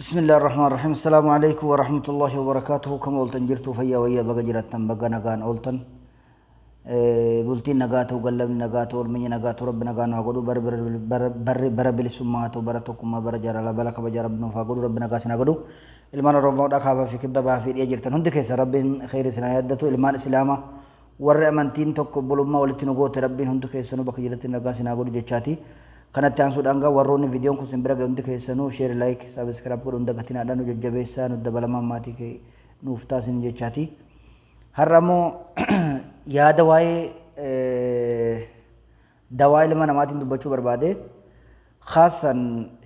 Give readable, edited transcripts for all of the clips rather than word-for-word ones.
بسم الله الرحمن الرحيم السلام عليكم ورحمة الله وبركاته كما قلت انجرتو فيا ويا بقى جرتن بقى نغان قلتن بلتين نغاتو قلب نغاتو المني نغاتو رب نغان وقلو بر بر بر بر بر بلسماتو برتكم بر جرى لا بلك بجرب نفاقلو رب نغاسنا قلو المان رمضان دخابا في كبدا با في اجرتن هندك رب خير سنا يدتو المان اسلاما ور امنتين تقبلوا ما ولتنو غوت رب هندك سنو بك جرتن نغاسنا قلو جچاتي kanatti aansuudhaan gaa warroonni viidiyoon kun simbira hundi keessanuu sheer laayik saabskiraayib godhuun dagatinaadhaan jajjabeessaa nu dabalamaa maatii kee nuuf taasin jechaati. Har'a immoo yaada waa'ee dawaa ilma namaatiin dubbachuu barbaade khaasan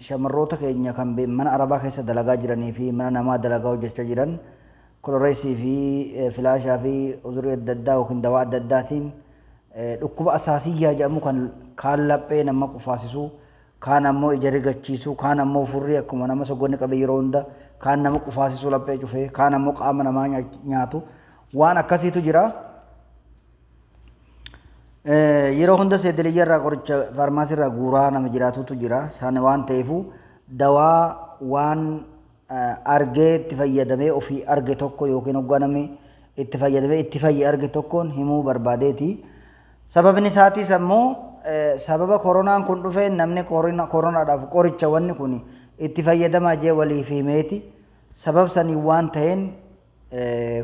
shamarroota keenya kan mana arabaa keessa dalagaa jiranii fi mana namaa dalagaa hojjechaa jiran koloreesii fi filaashaa fi uzurii adda addaa yookiin dawaa adda addaatiin dhukkuba asaasiyyaa jedhamu kan kaan laphee nama qufaasisuu kaan ammoo ija rigachiisuu kaan ammoo furrii akkuma nama sogonni qabe yeroo hunda kaan nama qufaasisuu laphee cufee kaan ammoo qaama namaa nyaatu waan akkasiitu jira. Yeroo hunda seediliyyaa irraa qoricha faarmaasii irraa guuraa nama jiraatutu jira. Sana waan ta'eefu dawaa waan argee itti fayyadamee ofii arge tokko yookiin hogganame itti fayyadamee itti fayye arge tokkoon himuu barbaadeeti. Sababni isaatis ammoo sababa koronaan kun dhufee namni koronaadhaaf qoricha wanni kun itti fayyadamaa jee waliif himeeti. Sabab sanii waan ta'een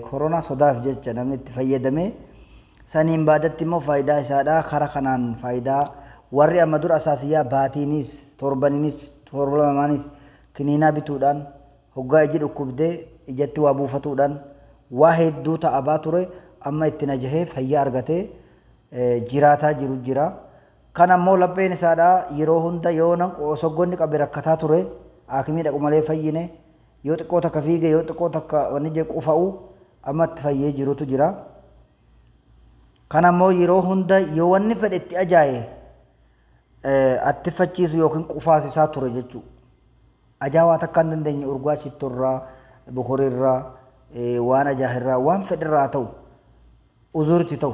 koronaa sodaaf jecha namni itti fayyadamee saniin baadatti immoo faayidaa isaadha. Kara kanaan faayidaa warri amma dura asaasiyyaa baatiinis torbanamaanis kiniinaa bituudhaan hoggaa iji dhukkubdee ijatti waa buufatuudhaan waa hedduu ta'abaa ture amma itti najahee fayyaa argatee jiraataa jiru jira. Kan ammoo lapheen isaadha yeroo hunda yoo nan soggonni qabe rakkataa ture haakimii dhaqu malee fayyine yoo xiqqoo takka fiige yoo xiqqoo takka wanni jee qufa'u amma itti fayyee jirutu jira. Kan ammoo yeroo hunda yoo wanni fedhe itti ajaaye attifachiisu yookiin qufaasisaa ture jechuu ajaawaa takka hin dandeenye urgaa shittorraa bokorirraa waan ajaahirraa waan fedhirraa ta'u uzurti ta'u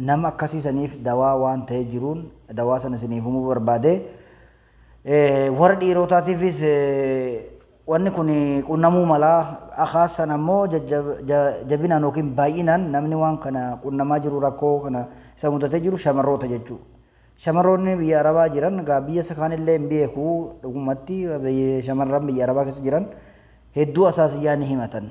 nama akkasiisaniif dawaa waan ta'ee jiruun dawaa sana isiniif himuu barbaade. Warra dhiirotaatiifis wanni kun qunnamuu malaa akaasan ammoo jabinaan yookiin baay'inaan namni waan kana qunnamaa jiru rakkoo kana isa mudatee jiru shamarroota jechuudha. Shamarroonni biyya arabaa jiran gaa biyya isa kaanillee hin beeku dhugumatti shamarran biyya arabaa keessa jiran hedduu asaasiyyaa ni himatan.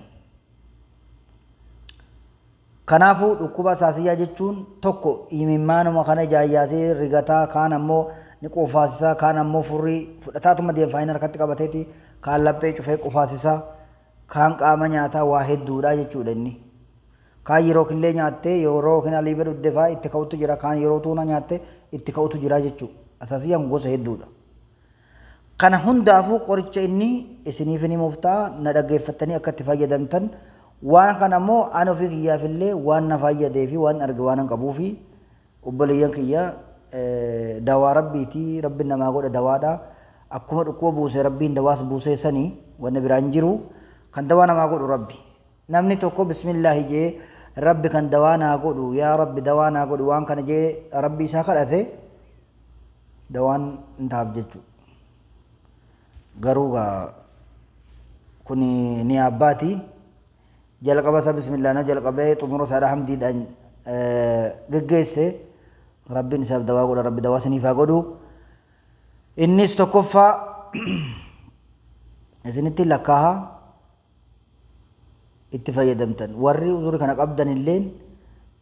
Kanaafuu dhukkuba asaasiyyaa jechuun tokko imimmaanuma kana jaayyaasee rigataa kaan ammoo ni qufaasisaa kaan ammoo furrii fudhataatuma deemfaayin harkatti qabateeti kaan laphee cufee qufaasisaa kaan qaama nyaataa waa hedduudha jechuudha inni. Kaan yeroo killee nyaattee yeroo kin aliiba dhuddefaa itti ka'utu jira kaan yeroo tuuna nyaattee itti ka'utu jira jechuudha. Asaasiyyaan gosa hedduudha. Kana hundaafuu qoricha inni isiniif ni muftaa na dhaggeeffattanii akka itti fayyadamtan waan kana ammoo ani ofii kiyyaafillee waan na fayyadee fi waan arge waan qabuufi obboleeyyan kiyya dawaa rabbiitii rabbiin namaa godha dawaadha. Akkuma dhukkuba buusee rabbiin dawaas buusee sanii wanni biraan jiru kan dawaa namaa godhu rabbi. Namni tokko bismillaahi jee rabbi kan dawaa naa godhu yaa rabbi dawaa naa godhu waan kana jee rabbi isaa kadhate dawaan hin taaf jechuudha. Garuu kun ni abbaati. jalqaba isaa bismillah na jalqabee xumura isaadha hamdiidhaan geggeesse rabbiin isaaf dawaa godha rabbi dawaa saniif haa godhu. Innis tokkoffaa isinitti lakkaaha itti fayyadamtan warri uzuri kana qabdan illeen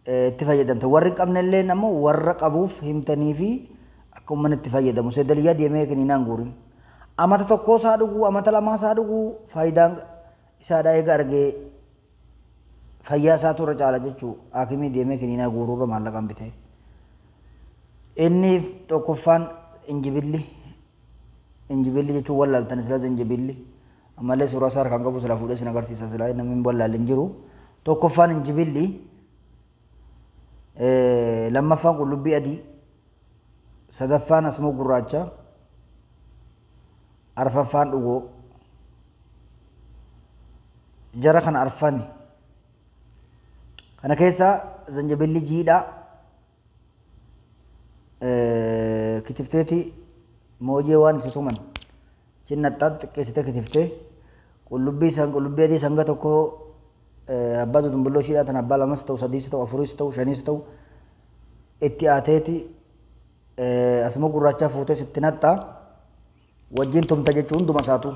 itti fayyadamtan warri hin qabne illeen ammoo warra qabuuf himtanii fi akka ummanni itti fayyadamu seedaliyyaa deemee kiniinaan guurin amata tokkoo isaa dhuguu amata lamaa isaa dhuguu faayidaan isaadha eega argee fayyaa isaatu irra caala jechuu haakimii deemee kiniinaa guuruurra maallaqaan bitee. Inni tokkoffaan injibilli jechuun wallaaltan isla injibilli ammallee suuraa isaa harkaan qabu sila fuudhee sin agarsiisa sila namni hin wallaalle hin jiru. Tokkoffaan injibilli lammaffaan qullubbii adii sadaffaan asmoo gurraacha arfaffaan dhugoo jara kana arfani kana keessa zanjabilli jiidhaa kitifteeti moojee waan itti tuman Tinnaxxaatti xiqqeessitee kitiftee qullubbii adii sanga tokko abbaa dumbulloo shiidhaa tan abbaa lamas ta'u sadiis ta'u afuris ta'u shanis ta'u itti aateeti asuma gurraachaa fuutee sitti naxxaa wajjin tumta jechuun hunduma isaatu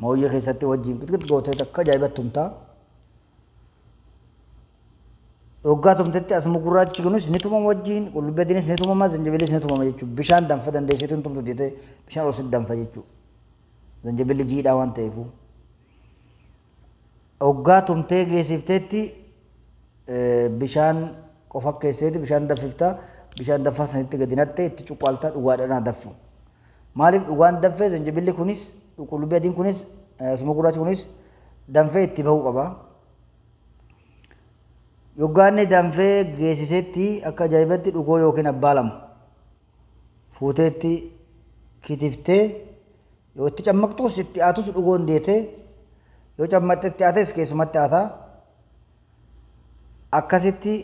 mooyyee keessatti wajjin qixqix gootee akka ajaa'ibatti tumtaa. Waggaa tumtetti asuma gurraachi kunis ni tumama wajjin qullubbii adiinis ni tumama zanjabiilis ni tumama jechuudha. Bishaan danfa dandeessituu tumtu jettee bishaan ol danfa jechuudha. Zanjabiilli jiidhaa waan ta'eefu. Waggaa tumtee geessifteetti bishaan qofa keesseeti bishaan danfiftaa bishaan danfaa sanitti gadi nattee itti cuqqaaltaa dhugaadhaan daffu. Maaliif dhugaan danfee zanjabiilli kunis qullubbii adiin kunis asuma gurraachi kunis danfee itti bahuu qaba. Yoggaanni danfee geessisetti akka ajaa'ibatti dhugoo yookiin abbaa lama fuuteetti kitiftee yoo itti cammaqxuus itti aatus dhugoon deetee yoo cammaxxee itti aates keessumatti aataa akkasitti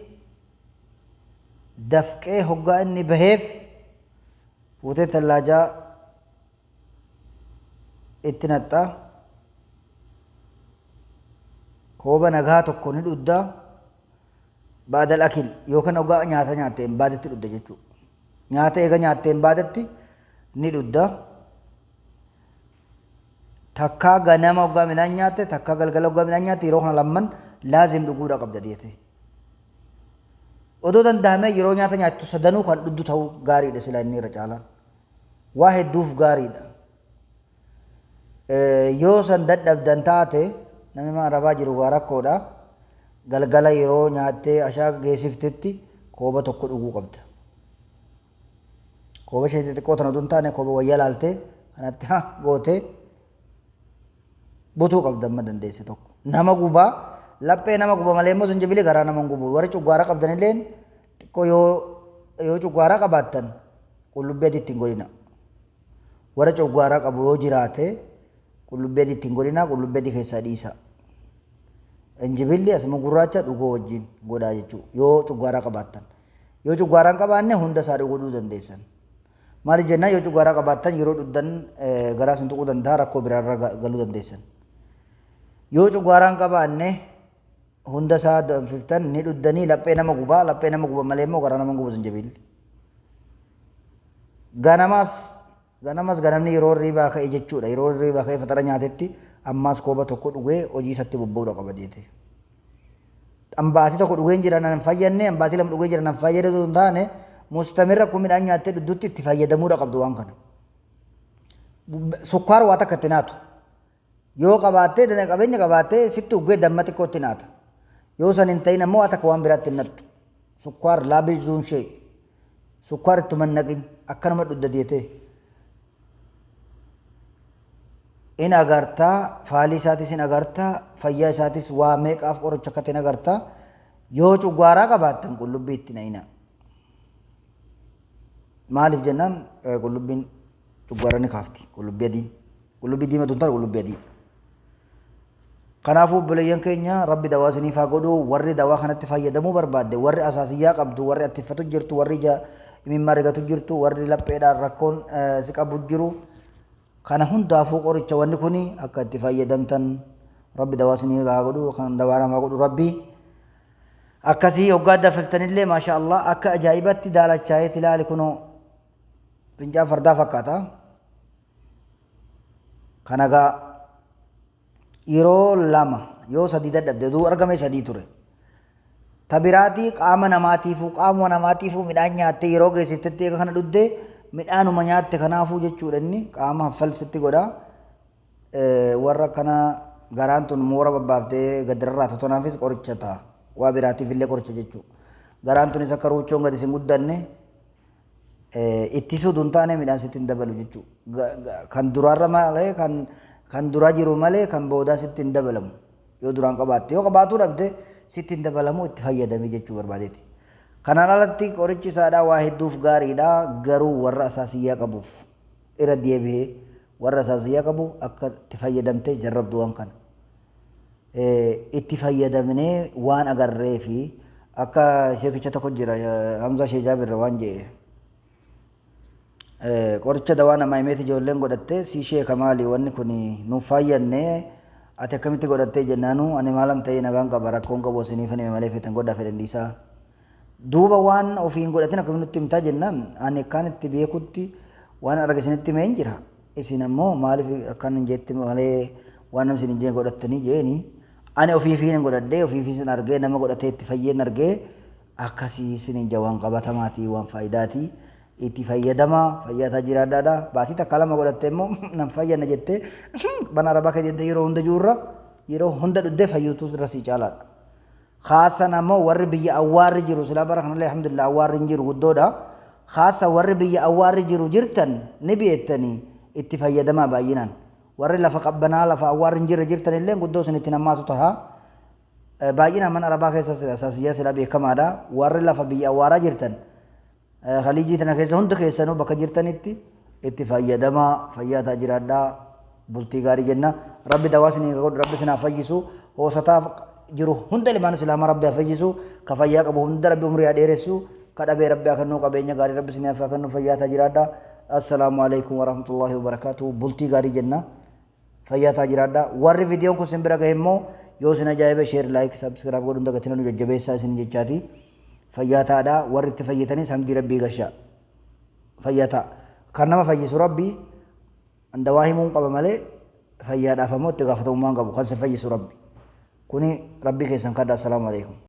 dafqee hoggaa inni baheef fuutee tallaajaa itti naxxaa kooba nagaa tokko ni dhuddaa. Baada al-akil yookaan ogaa nyaata nyaatteen baadatti dhudda jechuudha. Nyaata eega nyaatteen baadatti ni dhudda. Takkaa ganama ogaa midhaan nyaatte takkaa galgala ogaa midhaan nyaatte yeroo kana lamman laazim dhuguudha qabda deete. Odoo danda'amee yeroo nyaata nyaattu sadanuu kan dhuddu ta'uu gaariidha sila inni irra caalaan. Waa hedduuf gaariidha. Yoo san dadhabdan taate namni arabaa jiru waa rakkoodha. Galgala yeroo nyaattee ashaa geessiftetti kooba tokko dhuguu qabda. Kooba ishee xixiqqoo tana oduu hin taane kooba wayyaa laaltee kanatti gootee butuu qabda amma dandeesse tokko. Nama gubaa laphee nama guba malee immoo zanjabiilii garaa nama gubu. Warri cuggaaraa qabdan illee xiqqoo yoo cuggaaraa qabaattan qullubbii adii ittiin godhina. Warri cuggaaraa qabu yoo jiraate qullubbii adii ittiin godhina qullubbii adii keessaa dhiisa. Zanjabiilli asuma gurraacha dhugoo wajjin godhaa jechuudha yoo cuggaaraa qabaattan. Yoo cuggaaraa hin qabaanne hunda isaa dhuguu dandeessan. Maaliif jennaan yoo cuggaaraa qabaattan yeroo dhuddan garaa isin tuquu danda'a rakkoo biraarra galuu dandeessan. Yoo cuggaaraa hin qabaanne hunda isaa danfiftan ni dhuddanii laphee nama guba malee immoo garaa nama gubu zanjabiilli. Ganamni yeroo riibaa ka'e jechuudha yeroo riibaa ka'e fatara nyaatetti. Ammaas kooba tokko dhugee hojii isatti bobba'uudha qaba deete. Ambaatii tokko dhugee hin jiran hin fayyadne ambaatii lama dhugee jiran hin fayyadatu hin taane mustamirra kun midhaan nyaattee dhudduutti itti fayyadamuudha qabdu waan kana. Sukkaara waa takka itti naatu. Yoo qabaattee dana qabeenya qabaattee sitti uggee damma xiqqoo itti naata. Yoo san hin ta'in ammoo waa takka waan biraatti hin nattu. Sukkaara laabii duun shee. Sukkaara ittuma hin naqin akkanuma dhudda deetee. In agartaa faalii isaatis in agartaa fayyaa isaatis waa meeqaaf qoricha akka ta'e in agartaa yoo cuggaaraa qabaattan qullubbii itti na'ina. Maaliif jennaan qullubbiin cuggaaraa ni kaafti qullubbii adiin qullubbii diimatuun ta'a qullubbii adii. Kanaafuu obboleeyyan keenya rabbi dawaa isiniif haa godhu warri dawaa kanatti fayyadamuu barbaadde warri asaasiyyaa qabdu warri attifatu jirtu warri imimmaa rigatu jirtu warri lapheedhaan rakkoon si qabu jiru. Kana hundaafuu qoricha wanni kuni akka itti fayyadamtan rabbi dawaa isinii haa godhu kan dawaa namaa godhu rabbi akkasii hoggaa daffiftanillee maasha Allah akka ajaa'ibatti daalachaa'eeti ilaali kunoo fincaan fardaa fakkaata. Kanagaa yeroo lama yoo sadii dadhabde duu argame sadii ture. Tabiraatii qaama namaatiifuu midhaan nyaattee yeroo geessiftetti eega kana dhuddee midhaanuma nyaatte kanaafuu jechuudha inni qaama haffalsitti godha. Warra kana garaan tun moora babbaaftee gadirraa totonaafis qoricha ta'a. Waa biraatiif illee qoricha jechuudha. Garaan tunis akka ruuchoon gadi sin guddanne ittisuu dun taane midhaan sitti hin dabalu jechuudha. Kan duraarra malee kan duraa jiru malee kan boodaa sitti hin dabalamu. Yoo duraan qabaatte yoo qabaatuu dhabde sitti hin dabalamu itti fayyadamii jechuu barbaadeeti. Kanaan alatti qorichi isaadhaa waa hedduuf gaariidha garuu warra asaasiyyaa qabuuf irra deebi'ee warra asaasiyyaa qabu akka itti fayyadamtee jarrabdu waan kana. Itti fayyadamnee waan agarree fi akka sheekicha tokko jira Hamza Shee Jaabirra waan jedhe qoricha dawaa nama himeeti ijoolleen godhattee si sheeka maali wanni kun nuuf fayyannee ati akkamitti godhattee jennaanu ani maalan ta'ee nagaan qaba rakkoon qabu isiniif hime malee fetan godhaa fedhan dhiisaa duuba waan ofiin godhatin akkamitti himtaa jennaan ani akkaan itti beekutti waan argisinitti mee hin jira isin ammoo maaliif akkan hin jetti malee waan namni isin hin godhattanii jeeni ani ofiifiin godhadhee ofiifiin argee nama godhatee itti fayyeen argee akkasii isin jawaan qabatamaatii waan faayidaatii itti fayyadamaa fayyataa jiraadhaadha baatii takka lama godhattee immoo nam fayyana jettee bana arabaa keessatti yeroo hunda juurra yeroo hunda dhuddee fayyuutu irra sii caalaadha. Khaasan ammoo warri biyya awwaarri jiru silaa bara kanallee alhamdulillah awwaarri hin jiru guddoodha. Khaasa warri biyya awwaarri jiru jirtan ni beektanii itti fayyadamaa baay'inaan. Warri lafa qabbanaa lafa awwaarri hin jirre jirtan illee guddoo sun itti nammaatu taha. Baay'inaan mana arabaa keessa asaasiyyaa silaa beekamaadha. Warri lafa biyya awwaaraa jirtan خليجي تناكيسه هند كيسانو بكجرتنيتي اتفايدما فياتا جرادا بلتي غاري جنة ربي دواسني يقول ربي سنا فيجسو هو ستا جرو هند لمان سلام ربي فيجسو كفاياك ابو هند ربي عمري اديرسو كدا بي ربي اكنو كبينيا غاري ربي سنا فكنو فياتا جرادا السلام عليكم ورحمة الله وبركاته بلتي غاري جنة فياتا جرادا ور فيديو کو سمبرا گهمو يو سنا جايبه شير لايك سبسكرايب گودن دغتنو ججبيسا سن جچاتي فياتادا ورت فيتني سمدي ربي غشا فياتا كانما فيس ربي عند واهمون قبل ملي فيادا فموت غفتو مان قبو كان فيس ربي كوني ربي كيسن كدا السلام عليكم